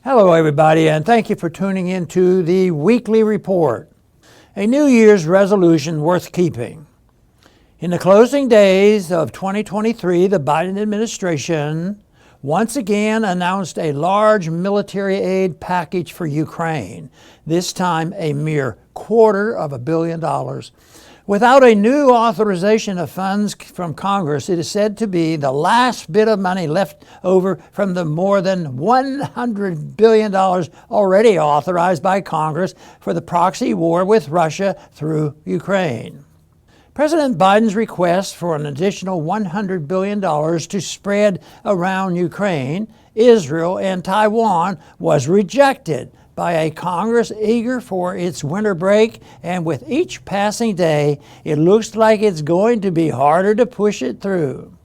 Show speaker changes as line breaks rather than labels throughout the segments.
Hello everybody, and thank you for tuning in to the weekly report. A New Year's resolution worth keeping. In the closing days of 2023, the Biden administration once again announced a large military aid package for Ukraine, this time a mere $250 million. Without a new authorization of funds from Congress, it is said to be the last bit of money left over from the more than $100 billion already authorized by Congress for the proxy war with Russia through Ukraine. President Biden's request for an additional $100 billion to spread around Ukraine, Israel, and Taiwan was rejected by a Congress eager for its winter break, and with each passing day, it looks like it's going to be harder to push it through.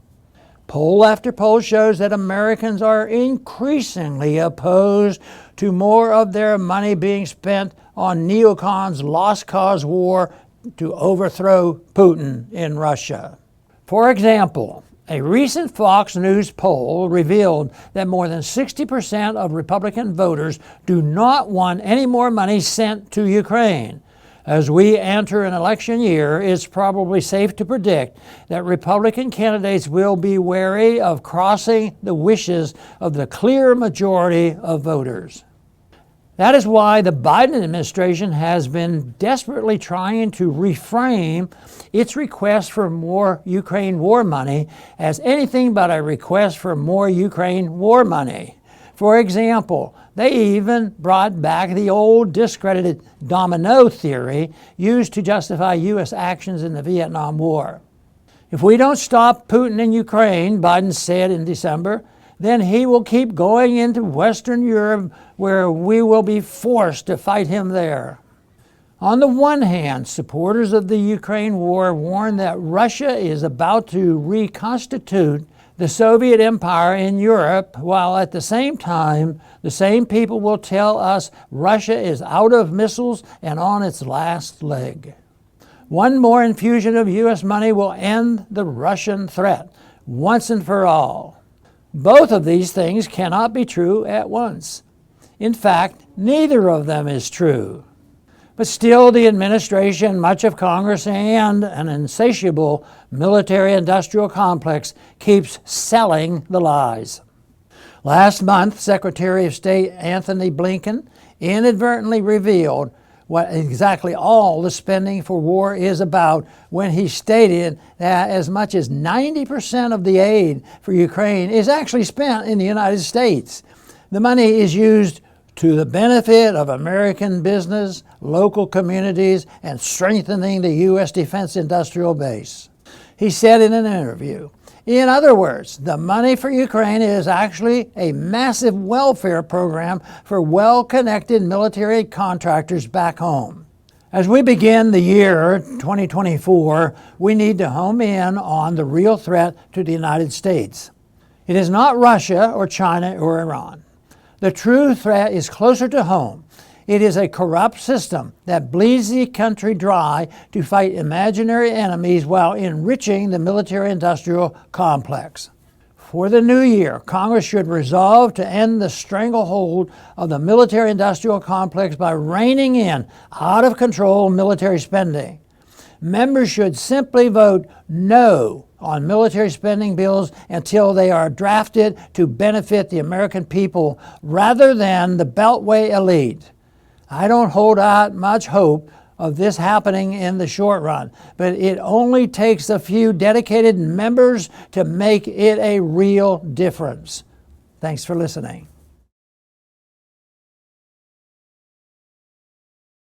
Poll after poll shows that Americans are increasingly opposed to more of their money being spent on neocons' lost cause war to overthrow Putin in Russia. For example, a recent Fox News poll revealed that more than 60% of Republican voters do not want any more money sent to Ukraine. As we enter an election year, it's probably safe to predict that Republican candidates will be wary of crossing the wishes of the clear majority of voters. That is why the Biden administration has been desperately trying to reframe its request for more Ukraine war money as anything but a request for more Ukraine war money. For example, they even brought back the old discredited domino theory used to justify U.S. actions in the Vietnam War. If we don't stop Putin in Ukraine, Biden said in December, then he will keep going into Western Europe where we will be forced to fight him there. On the one hand, supporters of the Ukraine war warn that Russia is about to reconstitute the Soviet Empire in Europe, while at the same time, the same people will tell us Russia is out of missiles and on its last leg. One more infusion of U.S. money will end the Russian threat once and for all. Both of these things cannot be true at once. In fact, neither of them is true. But still, the administration, much of Congress, and an insatiable military-industrial complex keeps selling the lies. Last month, Secretary of State Antony Blinken inadvertently revealed what exactly all the spending for war is about when he stated that as much as 90% of the aid for Ukraine is actually spent in the United States. The money is used to the benefit of American business, local communities, and strengthening the U.S. defense industrial base. He said in an interview, in other words, the money for Ukraine is actually a massive welfare program for well-connected military contractors back home. As we begin the year 2024, we need to home in on the real threat to the United States. It is not Russia or China or Iran. The true threat is closer to home. It is a corrupt system that bleeds the country dry to fight imaginary enemies while enriching the military-industrial complex. For the new year, Congress should resolve to end the stranglehold of the military-industrial complex by reining in out-of-control military spending. Members should simply vote no on military spending bills until they are drafted to benefit the American people rather than the Beltway elite. I don't hold out much hope of this happening in the short run, but it only takes a few dedicated members to make it a real difference. Thanks for listening.